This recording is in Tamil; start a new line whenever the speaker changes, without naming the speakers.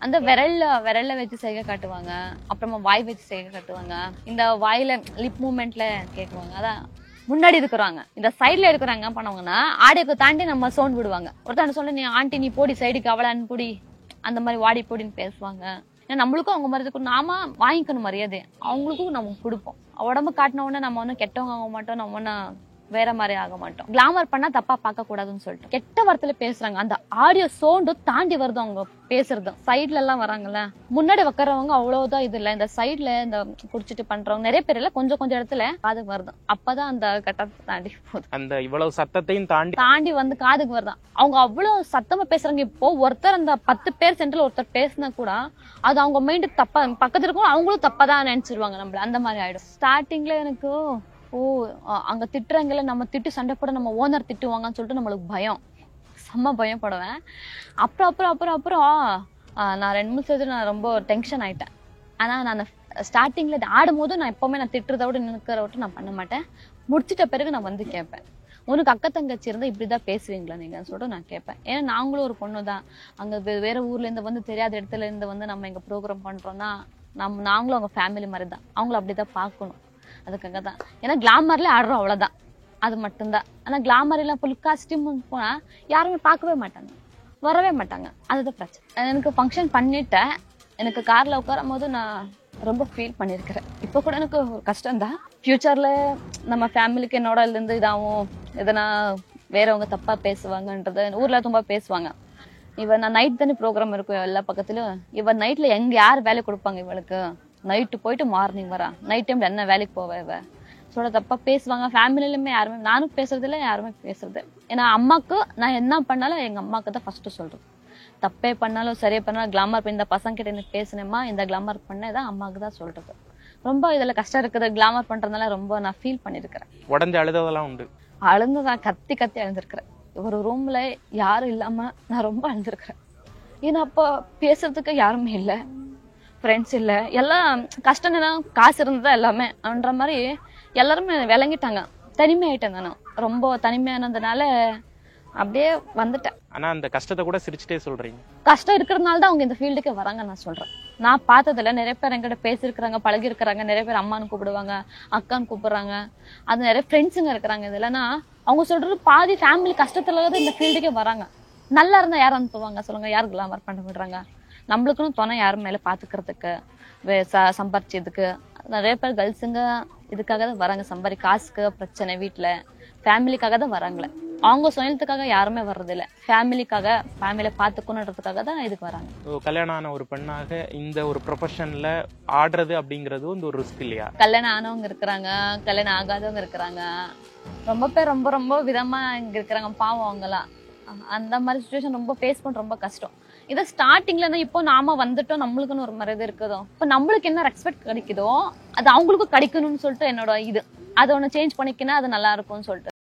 அந்த விரல்ல வச்சு செய்கை காட்டுவாங்க, அப்புறமா வாய் வச்சு செய்கை காட்டுவாங்க, இந்த வாயில லிப் மூவ்மெண்ட்ல கேட்குவாங்க. அதான் முன்னாடி இருக்கிறாங்க. இந்த சைட்ல இருக்கிறாங்க பண்ணுவாங்கன்னா ஆடியோக்கு தாண்டி நம்ம சவுண்ட் விடுவாங்க. ஒருத்தன் சொல்ல, நீ ஆண்டி நீ போடி சைடுக்கு அவளான்னு போடி, அந்த மாதிரி வாடி போடின்னு பேசுவாங்க. ஏன்னா நம்மளுக்கும் அவங்க மாதிரி இருக்கும், நாம வாங்கிக்கணும் மரியாதை, அவங்களுக்கும் நம்ம கொடுப்போம். உடம்பு காட்டின உடனே நம்ம ஒன்னும் கெட்டவங்க ஆக மாட்டோம், நம்ம ஒன்னும் வேற மாதிரி ஆக மாட்டோம். கிளாமர் பண்ணா தப்பா பார்க்க கூடாதுன்னு சொல்லிட்டு கெட்ட வார்த்தையில பேசுறாங்க. அந்த ஆடியோ சவுண்டு தாண்டி வருது அவங்க பேசுறது. சைட்ல எல்லாம் வராங்கல்ல, முன்னாடி வைக்கிறவங்க அவ்வளவுதான் இது இல்ல, இந்த சைட்ல இந்த குடிச்சிட்டு பண்றவங்க நிறைய பேர் இல்ல, கொஞ்சம் இடத்துல காதுக்கு வருது. அப்பதான் அந்த கட்டத்தை தாண்டி போகுது.
அந்த இவ்வளவு சத்தத்தையும் தாண்டி
வந்து காதுக்கு வருதான். அவங்க அவ்வளவு சத்தமா பேசுறாங்க. இப்போ ஒருத்தர் அந்த 10 பேர் சென்டர்ல ஒருத்தர் பேசினா கூட அது அவங்க மைண்டு தப்பா, பக்கத்துல இருக்கும் அவங்களும் தப்பாதான் நினைச்சிருவாங்க நம்மள. அந்த மாதிரி ஆயிடும். ஸ்டார்டிங்ல எனக்கு அங்க திட்டுறாங்கல்ல, நம்ம திட்டு சண்டை போட நம்ம ஓனர் திட்டுவாங்கன்னு சொல்லிட்டு நம்மளுக்கு பயம், செம்ம பயப்படுவேன். அப்புறம் நான் 2-3 சேர்த்து நான் ரொம்ப டென்ஷன் ஆயிட்டேன். ஆனா நான் ஸ்டார்டிங்ல ஆடும் போது நான் எப்பவுமே நான் திட்டுறத விட நிற்கிறத விட்டு நான் பண்ண மாட்டேன். முடிச்சிட்ட பிறகு நான் வந்து கேட்பேன், உனக்கு அக்கா தங்கச்சி இருந்தா இப்படிதான் பேசுவீங்களா நீங்கன்னு சொல்லிட்டு நான் கேட்பேன். ஏன்னா நாங்களும் ஒரு பொண்ணு தான், அங்க வேற ஊர்ல இருந்து வந்து தெரியாத இடத்துல இருந்து வந்து நம்ம எங்க ப்ரோக்ராம் பண்றோம்னா நாங்களும் அவங்க ஃபேமிலி மாதிரி தான், அவங்களும் அப்படிதான் பார்க்கணும். அதுக்காக தான். ஏன்னா கிளாமர்ல ஆடுறோம் அவ்வளவுதான், அது மட்டும்தான். ஆனா கிளாமர் எல்லாம் ஃபுல் காஸ்டியூம் போனா யாருமே பார்க்கவே மாட்டாங்க, வரவே மாட்டாங்க. அதுதான் பிரச்சனை. எனக்கு ஃபங்க்ஷன் பண்ணிட்டேன். எனக்கு கார்ல உட்காரும் போது நான் ரொம்ப ஃபீல் பண்ணிருக்கிறேன். இப்ப கூட எனக்கு ஒரு கஷ்டம் தான். ஃபியூச்சர்ல நம்ம ஃபேமிலிக்கு என்னோட இருந்து இதாகும், எதனா வேறவங்க தப்பா பேசுவாங்கன்றது ஊர்ல ரொம்ப பேசுவாங்க. நான் நைட் தானே ப்ரோக்ராம் இருக்கும் எல்லா பக்கத்துலயும், இவன் நைட்ல எங்க யார் வேலை கொடுப்பாங்க இவளுக்கு, நைட்டு போயிட்டு மார்னிங் வரா, நைட் டைம்ல என்ன வேலைக்கு போவ இவ சொல்ல தப்பா பேசுவாங்க. ஃபேமிலிலுமே யாருமே, நானும் பேசுறது இல்லை, யாருமே பேசுறது. ஏன்னா அம்மாக்கு நான் என்ன பண்ணாலும் எங்க அம்மாக்கு தான் ஃபர்ஸ்ட் சொல்றது. தப்பே பண்ணாலும் சரியா பண்ணாலும் கிளாமர் இந்த பசங்க கிட்ட என்ன பேசினேமா, இந்த கிளாமர் பண்ணதான் அம்மாவுக்கு தான் சொல்றது. ரொம்ப இதுல கஷ்டம் இருக்குது. கிளாமர் பண்றதுனால ரொம்ப நான் ஃபீல் பண்ணிருக்கிறேன்.
உடஞ்சு அழுததெல்லாம் உண்டு.
அழுந்துதான் கத்தி அழுந்திருக்கிறேன். ஒரு ரூம்ல யாரும் இல்லாம நான் ரொம்ப அழுந்திருக்கிறேன். ஏன்னா அப்போ பேசுறதுக்கு யாருமே இல்லை, ஃப்ரெண்ட்ஸ் இல்லை, எல்லாம் கஷ்டம் என்ன, காசு இருந்ததா எல்லாமே அன்ற மாதிரி எல்லாருமே விளங்கிட்டாங்க. தனிமையாயிட்டேன் நானும், ரொம்ப தனிமையானதுனால அப்படியே வந்துட்டேன்.
ஆனா அந்த கஷ்டத்தை கூட சிரிச்சுட்டே சொல்றீங்க.
கஷ்டம் இருக்கிறதுனால தான் அவங்க இந்த ஃபீல்டுக்கு வராங்க நான் சொல்றேன். நான் பார்த்ததுல நிறைய பேர் என்கிட்ட பேசிருக்கிறாங்க, பழகி இருக்கிறாங்க. நிறைய பேர் அம்மான்னு கூப்பிடுவாங்க, அக்கான்னு கூப்பிடுறாங்க. அது நிறைய ஃப்ரெண்ட்ஸுங்க இருக்கிறாங்க. இதுலன்னா அவங்க சொல்றது பாதி ஃபேமிலி கஷ்டத்துல இந்த ஃபீல்டுக்கே வராங்க. நல்லா இருந்தா யாரும் அனுப்புவாங்க சொல்லுங்க, யாரு கிளாமர் பண்ண விடுறாங்க? நம்மளுக்குன்னு துணை யாரும் மேல பாத்துக்கிறதுக்கு, சம்பாரிச்சதுக்கு நிறைய பேர் கேர்ள்ஸுங்க இதுக்காக தான் வராங்க. காசுக்கு பிரச்சனை, வீட்டுல ஃபேமிலிக்காக தான் வராங்களே. அவங்க சுயத்துக்காக யாருமே வர்றது இல்ல, ஃபேமிலிக்காக, ஃபேமிலிய பாத்துக்கணுன்றதுக்காக தான் இதுக்கு வராங்க.
கல்யாணம் ஆன ஒரு பெண்ணாக இந்த ஒரு ப்ரொஃபஷன்ல ஆடுறது அப்படிங்கிறது வந்து ஒரு ரிஸ்க் இல்லையா?
கல்யாணம் ஆனவங்க இருக்கிறாங்க, கல்யாணம் ஆகாதவங்க இருக்கிறாங்க, ரொம்ப பேர் ரொம்ப ரொம்ப விதமா இங்க இருக்கிறாங்க. பாவம் அவங்கலாம் அந்த மாதிரி சுச்சுவேஷன் ரொம்ப ஃபேஸ் பண்ண ரொம்ப கஷ்டம். இதை ஸ்டார்டிங்ல இப்போ நாம வந்துட்டோம், நம்மளுக்குன்னு ஒரு மரியாதை இருக்குதோ, இப்போ நம்மளுக்கு என்ன ரெஸ்பெக்ட் கிடைக்குதோ அது அவங்களுக்கும் கிடைக்கணும்னு சொல்லிட்டு என்னோட இது, அதை ஒண்ணு சேஞ்ச் பண்ணிக்கினா அது நல்லா இருக்கும்னு சொல்லிட்டு